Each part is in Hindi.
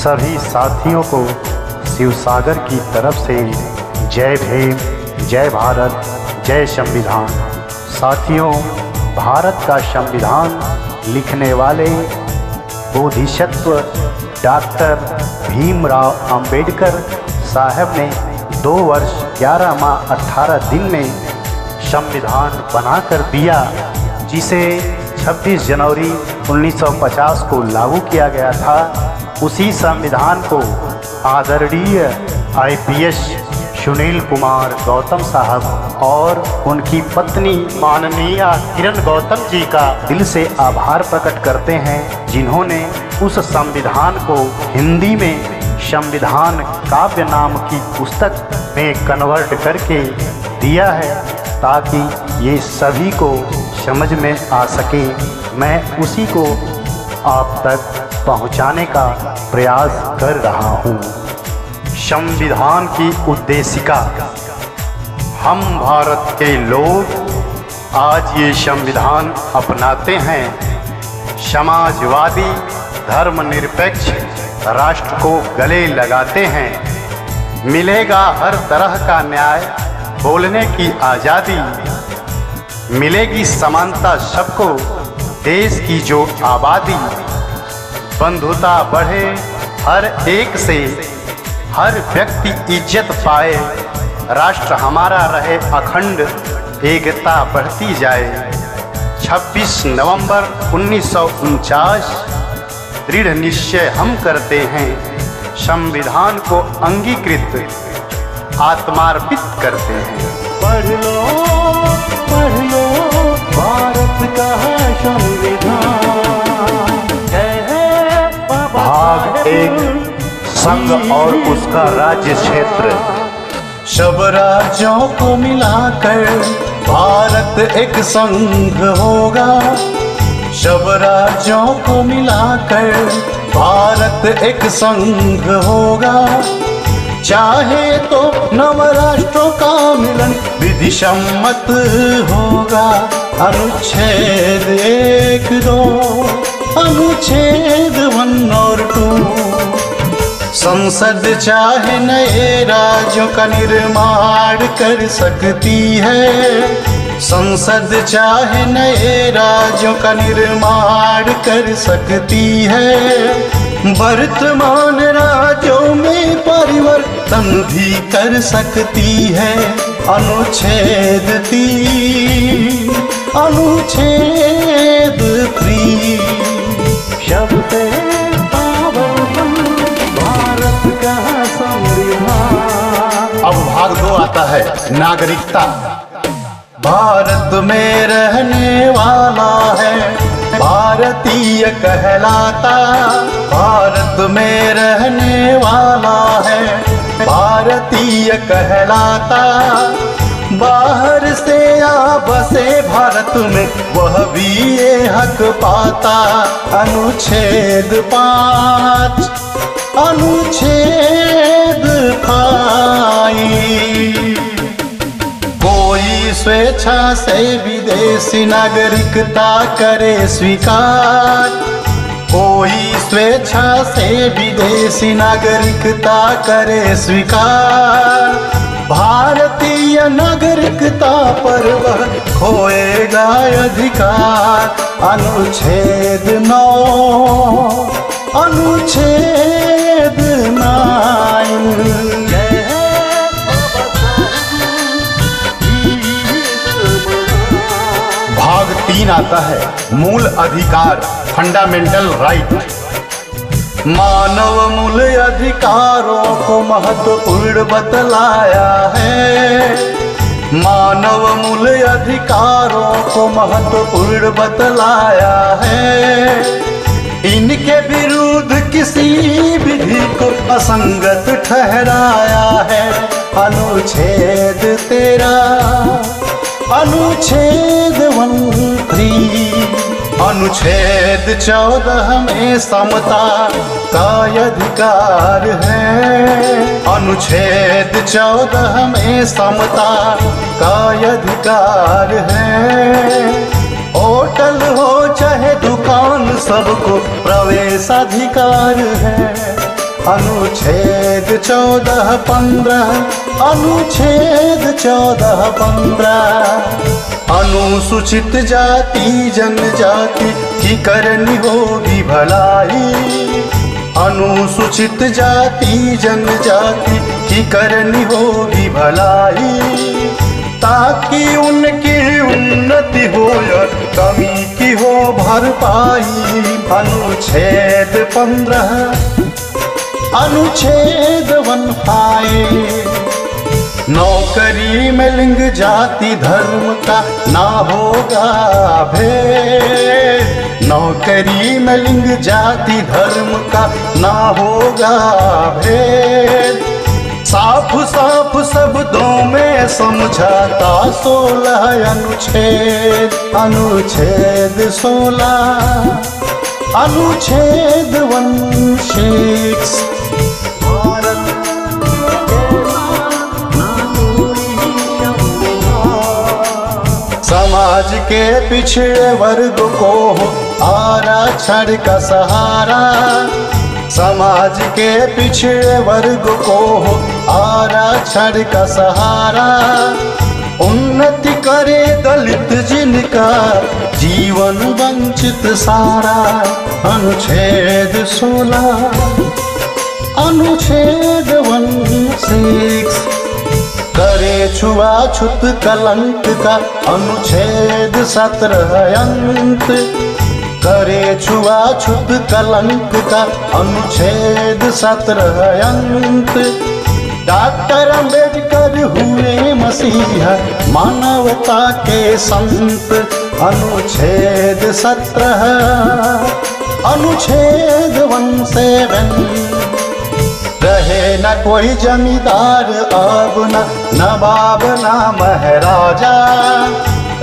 सभी साथियों को शिवसागर की तरफ से जय भीम, जय भारत, जय संविधान। साथियों, भारत का संविधान लिखने वाले बोधिसत्व डॉक्टर भीमराव अंबेडकर साहब ने 2 वर्ष 11 माह 18 दिन में संविधान बनाकर दिया, जिसे 26 जनवरी 1950 को लागू किया गया था। उसी संविधान को आदरणीय IPS सुनील कुमार गौतम साहब और उनकी पत्नी माननीय किरण गौतम जी का दिल से आभार प्रकट करते हैं, जिन्होंने उस संविधान को हिंदी में संविधान काव्य नाम की पुस्तक में कन्वर्ट करके दिया है, ताकि ये सभी को समझ में आ सके। मैं उसी को आप तक पहुंचाने का प्रयास कर रहा हूं। संविधान की उद्देशिका। हम भारत के लोग आज ये संविधान अपनाते हैं। समाजवादी धर्मनिरपेक्ष राष्ट्र को गले लगाते हैं। मिलेगा हर तरह का न्याय, बोलने की आज़ादी, मिलेगी समानता सबको, देश की जो आबादी, बंधुता बढ़े हर एक से, हर व्यक्ति इज्जत पाए, राष्ट्र हमारा रहे अखंड, एकता बढ़ती जाए। 26 नवंबर 1949 दृढ़ निश्चय हम करते हैं, संविधान को अंगीकृत आत्मार्पित करते हैं। पढ़ लो भारत का संविधान। भाग 1, संघ और उसका राज्य क्षेत्र। सब राज्यों को मिलाकर भारत एक संघ होगा। सब राज्यों को मिलाकर भारत एक संघ होगा। चाहे तो नव राष्ट्रों का मिलन विधि सम्मत होगा। अनुच्छेद 1, 2, अनुच्छेद 1 और 2। संसद चाहे नए राज्यों का निर्माण कर सकती है। संसद चाहे नए राज्यों का निर्माण कर सकती है। वर्तमान राज्यों में परिवर्तन भी कर सकती है। अनुच्छेद 3, अनुच्छेद 3। शब्द भारत का संविधान। अब भाग 2 आता है, नागरिकता। भारत में रहने वाला है, भारतीय कहलाता। भारत में रहने वाला है, भारतीय कहलाता। बाहर से आ बसे भारत में, वह भी ये हक पाता। अनुच्छेद 5, अनुच्छेद 5। कोई स्वेच्छा से विदेशी नागरिकता करे स्वीकार। कोई स्वेच्छा से विदेशी नागरिकता करे स्वीकार। भारतीय नागरिकता पर वह खोएगा अधिकार। अनुच्छेद 9, अनुच्छेद 9। भाग 3 आता है, मूल अधिकार, फंडामेंटल राइट। मानव मूल अधिकारों को महत्वपूर्ण बतलाया है। मानव मूल अधिकारों को महत्वपूर्ण बतलाया है। इनके विरुद्ध किसी विधि को असंगत ठहराया है। अनुच्छेद 13, अनुच्छेद 13। अनुच्छेद 14 में समता का अधिकार है। अनुच्छेद 14 में समता का अधिकार है। होटल हो चाहे दुकान, सबको प्रवेशाधिकार है। अनुच्छेद 14-15, अनुच्छेद 14-15। अनुसूचित जाति जनजाति की करनी होगी भलाई, अनुसूचित जाति जनजाति की करनी होगी भलाई, ताकि उनकी उन्नति हो या कमी की हो भरपाई। अनुच्छेद 15, अनुच्छेद 15। नौकरी में लिंग जाति धर्म का ना होगा भेद, नौकरी में लिंग जाति धर्म का ना होगा भेद। साफ साफ शब्दों में समझाता 16 अनुच्छेद, अनुच्छेद 16, अनुच्छेद 16। समाज के पिछड़े वर्ग को हो आरक्षण का सहारा, समाज के पिछड़े वर्ग को हो आरक्षण का सहारा। उन्नति करे दलित जिनका जीवन वंचित सारा। अनुच्छेद 16, अनुच्छेद 16। करे छुआछूत कलंक का अनुच्छेद 17 अंत, करे छुआछूत कलंक का अनुच्छेद 17 अंत। डॉक्टर अंबेडकर हुए मसीहा मानवता के संत। अनुच्छेद 17, अनुच्छेद 17। रहे न कोई जमींदार अब न नवाब न महाराजा,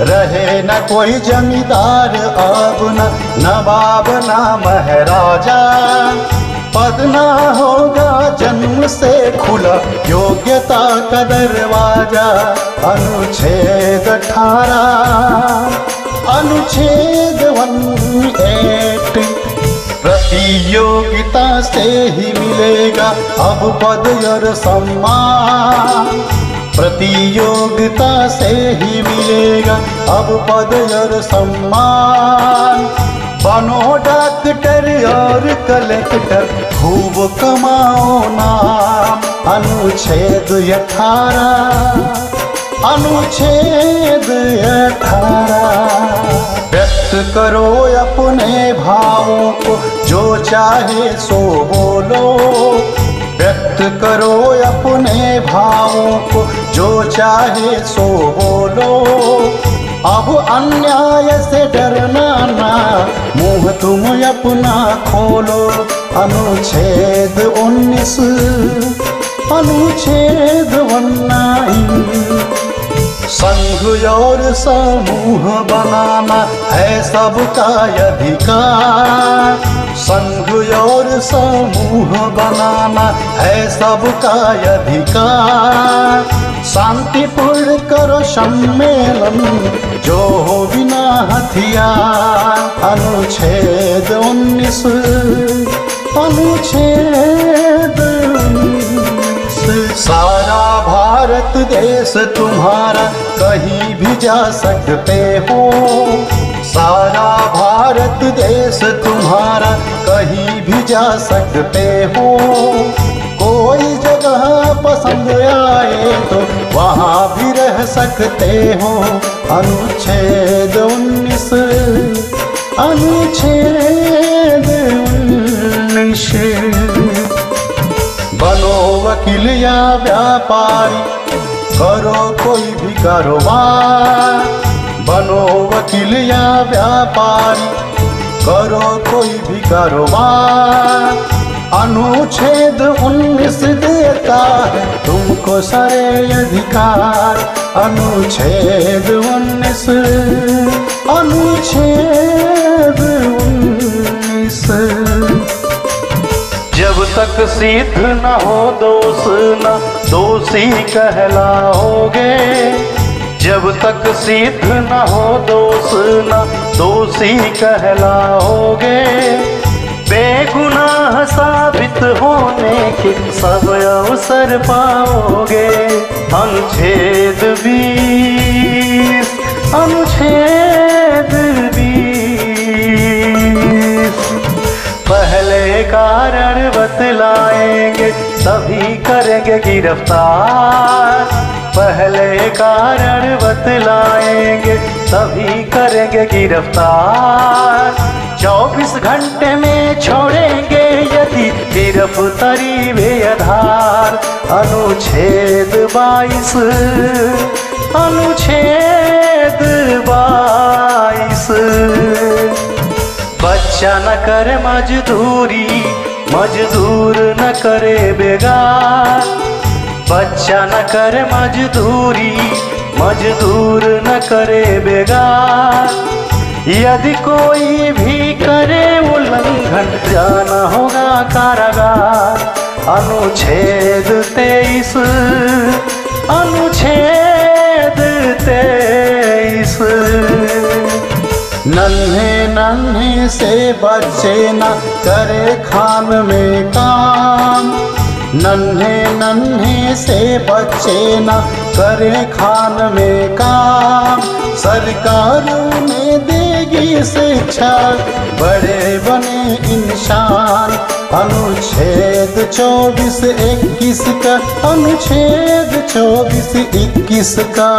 रहे न कोई जमींदार अब न नवाब न महाराजा। पद ना होगा जन्म से खुला योग्यता का दरवाजा। अनुच्छेद 18, अनुच्छेद 18। प्रतियोगिता से ही मिलेगा अब पद और सम्मान, प्रतियोगिता से ही मिलेगा अब पद और सम्मान। बनो डॉक्टर और कलेक्टर खूब कमाओ नाम। अनुच्छेद 18, अनुच्छेद 18। व्यक्त करो अपने भावों को जो चाहे सो बोलो, व्यक्त करो अपने भावों को जो चाहे सो बोलो। अब अन्याय से डरना ना, मुंह तुम अपना खोलो। अनुच्छेद 19, अनुच्छेद 19। संघ और समूह बनाना है सबका अधिकार, संघ और समूह बनाना है सबका अधिकार। शांतिपूर्ण करो सम्मेलन जो हो बिना हथियार। अनुच्छेद 19, अनुच्छेद 19। सारा भारत देश तुम्हारा कहीं भी जा सकते हो, सारा भारत देश तुम्हारा कहीं भी जा सकते हो। कोई जगह पसंद आए तो वहाँ भी रह सकते हो। अनुच्छेद 19, अनुच्छेद 19। बनो वकील या व्यापारी, करो कोई भी कारोबार। बनो वकील या व्यापारी, करो कोई भी कारोबार। अनुच्छेद 19 देता है तुमको सारे अधिकार। अनुच्छेद 19, अनुच्छेद 19। जब तक सिद्ध न हो दोष न दोषी कहलाओगे, जब तक सिद्ध न हो दोष न दोषी कहलाओगे। बेगुनाह साबित होने के सब अवसर पाओगे। अनुच्छेद 20, अनुच्छेद 20। पहले कारण बतलाएंगे तभी करेंगे गिरफ्तार। पहले कारण बतलाएंगे तभी करेंगे गिरफ्तार। 24 घंटे में छोड़ेंगे यदि गिरफ्तारी बेआधार। अनुच्छेद 22, अनुच्छेद 22। बच्चा न करे मजदूरी, मजदूर न करे बेगार। बच्चा न करे मजदूरी, मजदूर न करे बेगार। यदि कोई भी करे उल्लंघन जाना होगा कारागार। अनुच्छेद 23, अनुच्छेद 23। नन्हे नन्हे से बच्चे न करे खान में काम। नन्हे नन्हे से बच्चे न करे खान में काम। सरकार उन्हें देगी शिक्षा, बड़े बने इंसान। अनुच्छेद 24-21 का, अनुच्छेद 24-21 का।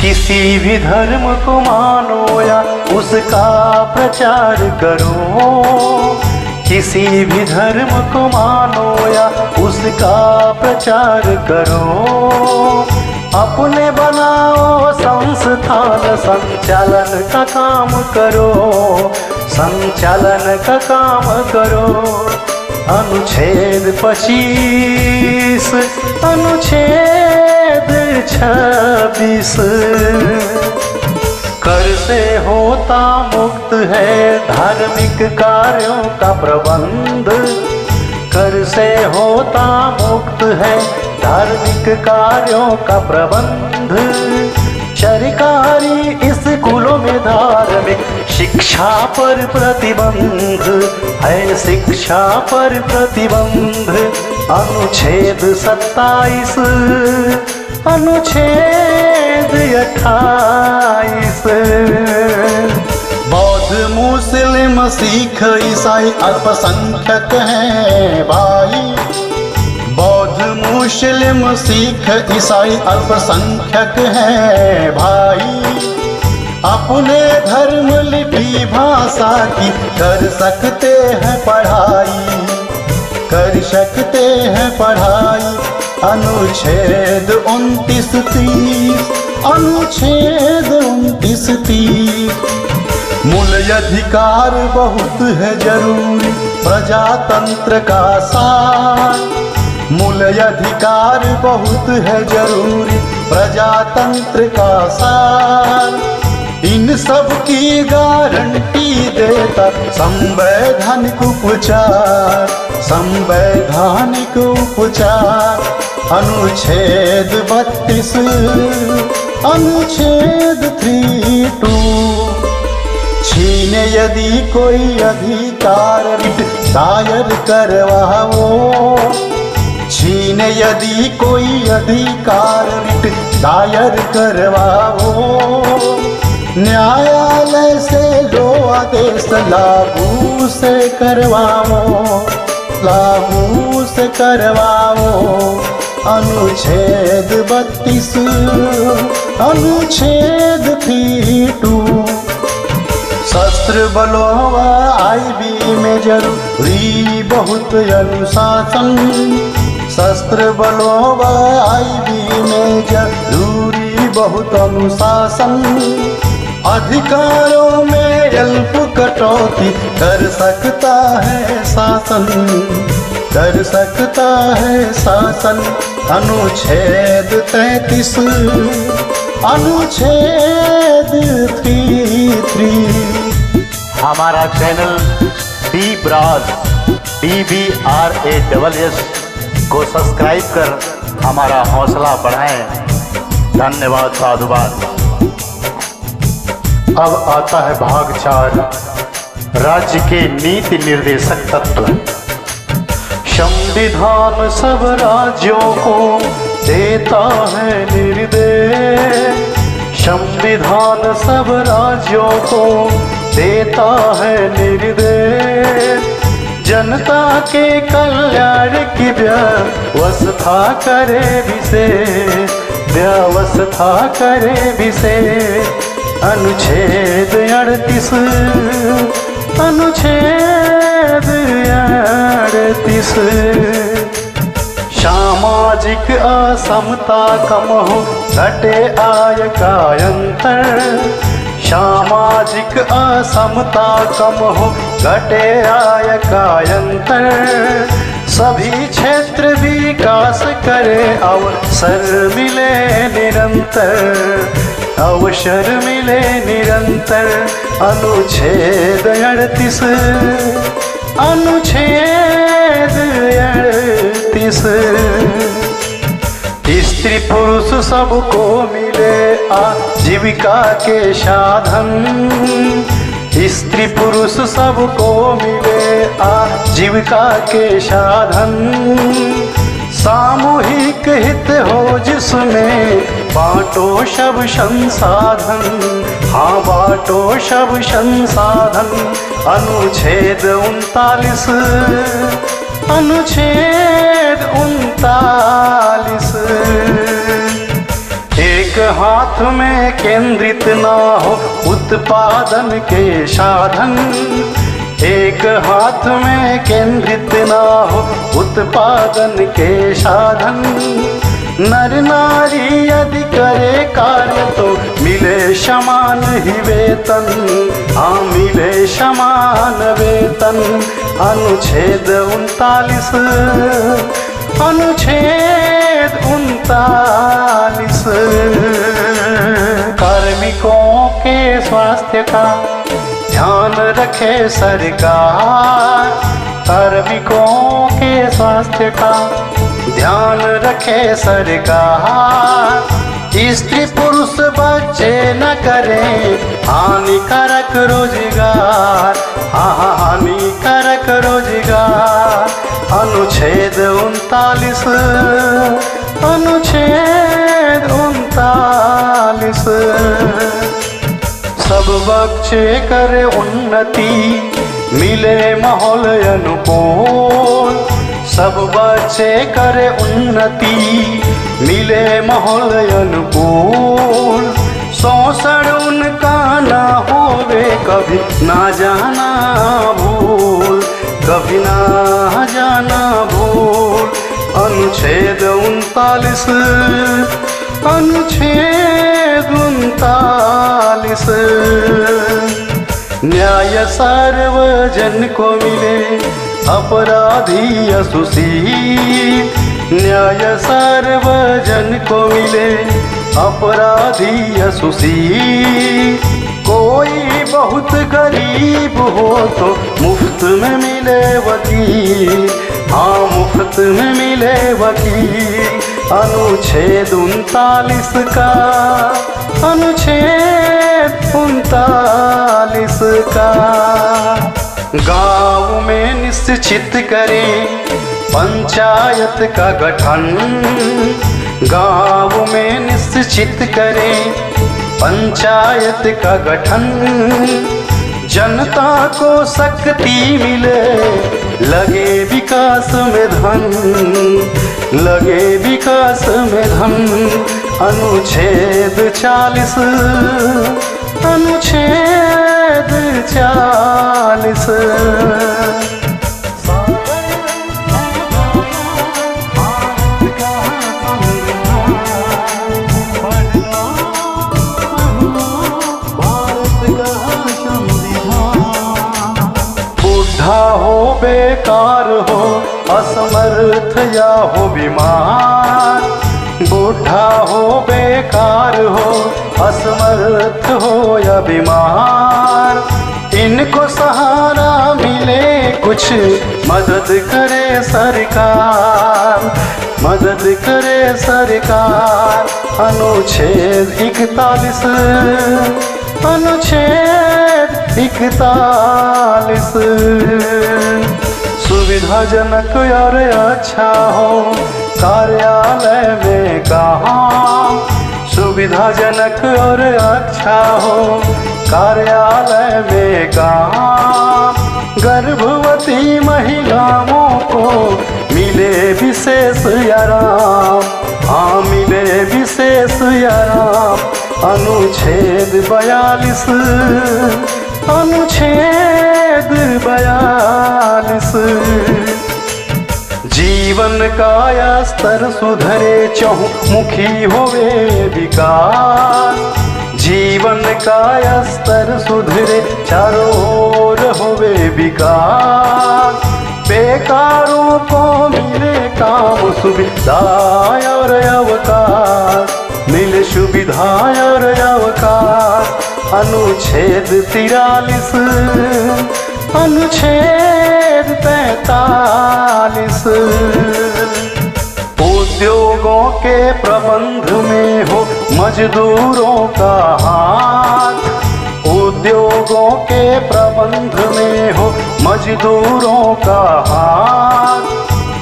किसी भी धर्म को मानो या उसका प्रचार करो। किसी भी धर्म को मानो या उसका प्रचार करो। अपने बनाओ संस्थान, संचालन का काम करो। संचालन का काम करो। अनुच्छेद 25, अनुच्छेद 26। कर से होता मुक्त है धार्मिक कार्यों का प्रबंध। कर से होता मुक्त है धार्मिक कार्यों का प्रबंध। सरकारी स्कूलों में धार्मिक शिक्षा पर प्रतिबंध है, शिक्षा पर प्रतिबंध। अनुच्छेद 27, अनुच्छेद 28। बौद्ध मुस्लिम सिख ईसाई अल्पसंख्यक हैं भाई। बौद्ध मुस्लिम सिख ईसाई अल्पसंख्यक हैं भाई। अपने धर्म लिपि भाषा की कर सकते हैं पढ़ाई, कर सकते हैं पढ़ाई। अनुच्छेद 29-30, अनुच्छेद 29-30। मूल अधिकार बहुत है जरूरी प्रजातंत्र का सार। मूल अधिकार बहुत है जरूरी प्रजातंत्र का सार। इन सब की गारंटी देता संवैधानिक उपचार, संवैधानिक उपचार। अनुच्छेद 32, अनुच्छेद 32। छीने यदि कोई अधिकार रिट दायर करवाओ। छीने यदि कोई अधिकार रिट दायर करवाओ। न्यायालय से लो आदेश लागू से करवाओ, लागू से करवाओ। अनुच्छेद 32, अनुच्छेद 32। शस्त्र बलों व IB में जरूरी बहुत अनुशासन। शस्त्र बलों व IB में जरूरी बहुत अनुशासन। अधिकारों में अल्प कटौती कर सकता है शासन, कर सकता है शासन। अनुच्छेद 33, अनुच्छेद 33। हमारा चैनल DBRAS DBRASS को सब्सक्राइब कर हमारा हौसला बढ़ाएं। धन्यवाद, साधुवाद। अब आता है भाग 4, राज्य के नीति निर्देशक तत्व। संविधान सब राज्यों को देता है निर्देश, संविधान सब राज्यों को देता है निर्देश, जनता के कल्याण की व्यवस्था करे विशेष, व्यवस्था करे विशेष। अनुच्छेद 38, अनुच्छेद 38। सामाजिक असमता कम हो, घटे आय का अंतर, सामाजिक असमता कम हो, घटे आय का अंतर, सभी क्षेत्र विकास करे, अवसर मिले निरंतर, अवसर मिले निरंतर। अनुच्छेद 38, अनुच्छेद 38। स्त्री पुरुष सबको मिले आजीविका के साधन, स्त्री पुरुष सबको मिले आजीविका के साधन, सामूहिक हित हो जिसमें बांटो सब संसाधन, हाँ बांटो सब संसाधन। अनुच्छेद 39, अनुच्छेद 39। एक हाथ में केंद्रित ना हो उत्पादन के साधन, एक हाथ में केंद्रित ना हो उत्पादन के साधन, नर नारी यदि करे कार्य तो मिले समान ही वेतन, हाँ मिले समान वेतन। अनुच्छेद 39, अनुच्छेद 39। कार्मिकों के स्वास्थ्य का ध्यान रखे सरकार, कार्मिकों के स्वास्थ्य का ध्यान रखे सरकार, स्त्री पुरुष बच्चे न करें हानिकारक रोजगार, हाँ हानिकारक रोजगार। अनुच्छेद 39, अनुच्छेद 39। सब बच्चे करे उन्नति, मिले माहौल अनुकूल, सब बच्चे करे उन्नति, मिले माहौल अनुकूल, शोषण उनका ना होवे कभी ना जाना भूल, कभी ना जाना भूल। अनुच्छेद 39, अनुच्छेद 39। न्याय सार्वजन को मिले, अपराधी असुशील, न्याय सार्वजन को मिले, अपराधी असुशील। कोई बहुत गरीब हो तो मुफ्त में मिले वकील, हाँ मुफ्त में मिले वकील। अनुच्छेद 39 का, अनुच्छेद 39 का। गाँव में निश्चित करें पंचायत का गठन, गाँव में निश्चित करें पंचायत का गठन, जनता को शक्ति मिले, लगे विकास में धन, लगे विकास में धन। अनुच्छेद 40, अनुच्छेद 40। बुढ़ा हो बेकार हो, असमर्थ या हो बीमार, बुढ़ा हो बेकार हो, असमर्थ हो या बीमार, इनको सहारा मिले कुछ मदद करे सरकार, मदद करे सरकार। अनुच्छेद 41, अनुच्छेद 41। सुविधाजनक और अच्छा हो कार्यालय में कहाँ, सुविधाजनक और अच्छा हो कार्यालय में कहाँ। गर्भवती महिलाओं को मिले विशेष आराम, हाँ मिले विशेष आराम। अनुच्छेद 42, अनुच्छेद 42। जीवन का स्तर सुधरे चहुमुखी होवे विकास, जीवन का स्तर सुधरे चारों ओर होवे विकास। बेकारों को मिले काम सुविधा और अवकाश, मिले सुविधा और अवकाश। अनुच्छेद 43, अनुच्छेद 45। उद्योगों के प्रबंध में हो मजदूरों का हाथ, उद्योगों के प्रबंध में हो मजदूरों का हाथ।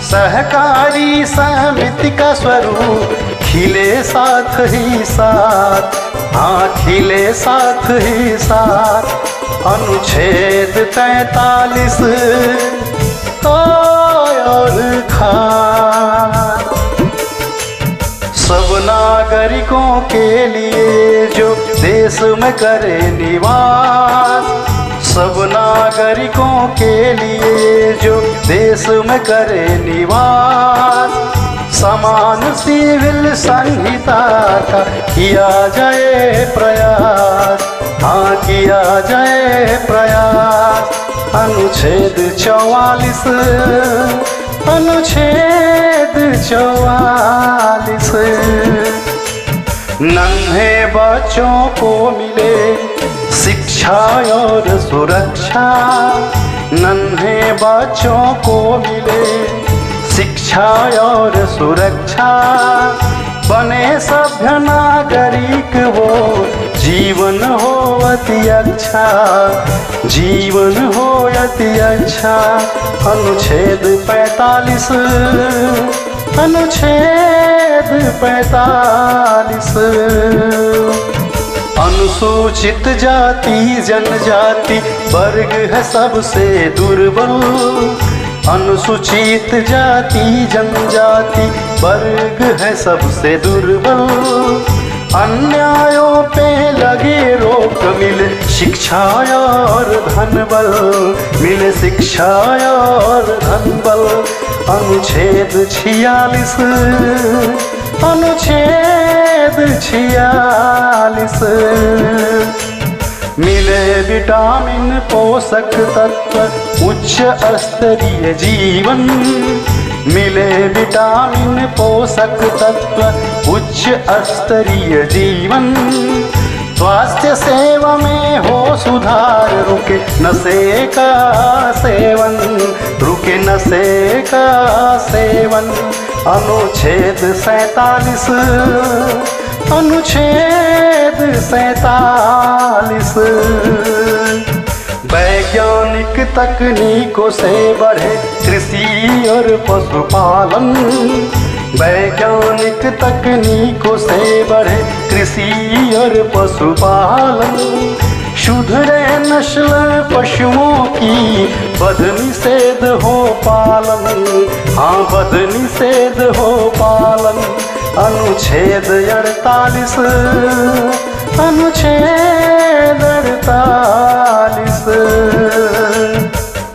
सहकारी समिति का स्वरूप खिले साथ ही साथ, हाँ खिले साथ ही साथ। अनुच्छेद 43 और खान। सब नागरिकों के लिए जो देश में करे निवास, सब नागरिकों के लिए जो देश में करे निवास। समान सिविल संहिता का किया जाए प्रयास, हाँ किया जाए प्रयास। अनुच्छेद 44, अनुच्छेद 44। नन्हे बच्चों को मिले शिक्षा और सुरक्षा, नन्हे बच्चों को मिले शिक्षा और सुरक्षा। बने सभ्य नागरिक वो जीवन हो अति अच्छा, जीवन हो अति अच्छा। अनुच्छेद 45, अनुच्छेद 45। अनुसूचित जाति जनजाति वर्ग है सबसे दुर्बल, अनुसूचित जाति जनजाति वर्ग है सबसे दुर्बल। अन्यायों पे लगे रोक मिले शिक्षा और धन बल, मिले शिक्षा और धन बल। अनुच्छेद 46, अनुच्छेद 46। मिले विटामिन पोषक तत्व उच्च स्तरीय जीवन, मिले विटामिन पोषक तत्व उच्च स्तरीय जीवन। स्वास्थ्य सेवा में हो सुधार, रुके नशे का सेवन, रुके नशे का सेवन। अनुच्छेद 47, अनुच्छेद 47। वैज्ञानिक तकनीकों से बढ़े कृषि और पशुपालन, वैज्ञानिक तकनीकों से बढ़े कृषि और पशुपालन। सुधरे नस्ल पशुओं की बद निषेध हो पालन, हाँ बद निषेध हो पालन। अनुच्छेद 48, अनुच्छेद 48।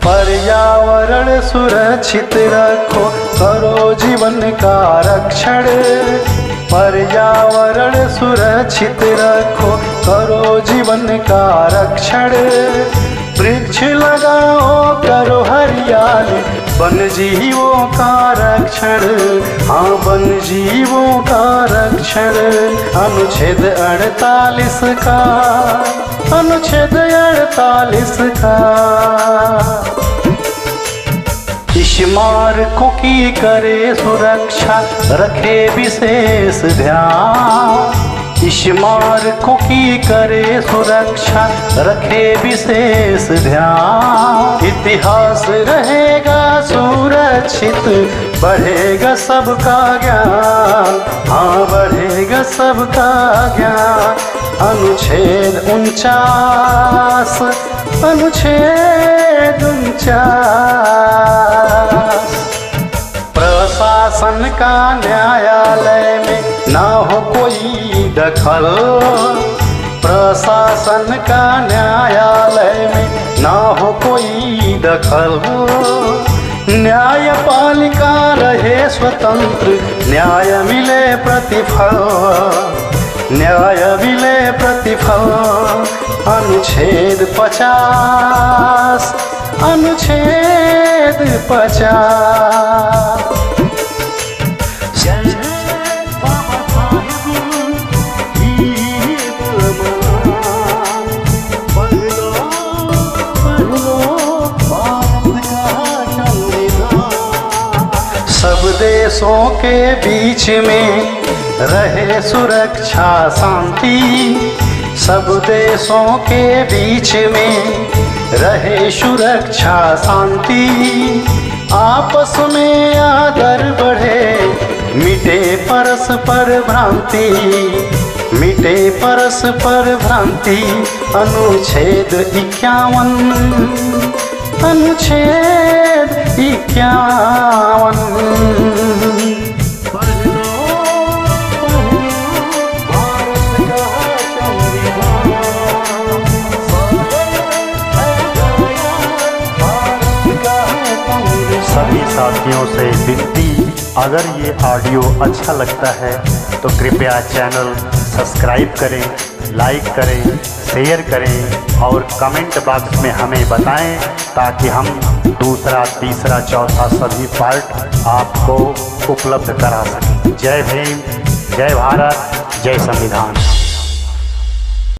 पर्यावरण सुरक्षित रखो, करो जीवन का रक्षण। पर्यावरण सुरक्षित रखो, करो जीवन का रक्षण। वृक्ष लगाओ, करो हरियाली, वन जीवों का रक्षण, हाँ वन जीवों का रक्षण। अनुच्छेद 48 का, अनुच्छेद 48 का। स्मारकों की करे सुरक्षा, रखे विशेष ध्यान। इस मार्गों की करे सुरक्षा, रखे विशेष ध्यान। इतिहास रहेगा सुरक्षित, बढ़ेगा सबका ज्ञान, हाँ बढ़ेगा सबका ज्ञान। अनुच्छेद 49, अनुच्छेद 49। प्रशासन का न्यायालय में ना हो कोई दखल, प्रशासन का न्यायालय में ना हो कोई दखल। न्यायपालिका रहे स्वतंत्र, न्याय मिले प्रतिफल, न्याय मिले प्रतिफल। अनुच्छेद 50, अनुच्छेद 50। सब देशों के बीच में रहे सुरक्षा शांति, सब देशों के बीच में रहे सुरक्षा शांति। आपस में आदर बढ़े, मिटे परस्पर भ्रांति, मिटे परस्पर भ्रांति। अनुच्छेद 51, अनुच्छेद 51। सभी साथियों से विनती, अगर ये ऑडियो अच्छा लगता है तो कृपया चैनल सब्सक्राइब करें, लाइक करें, शेयर करें और कमेंट बॉक्स में हमें बताएं, ताकि हम दूसरा, तीसरा, चौथा सभी पार्ट आपको उपलब्ध करा सकें। जय भीम, जय भारत, जय संविधान।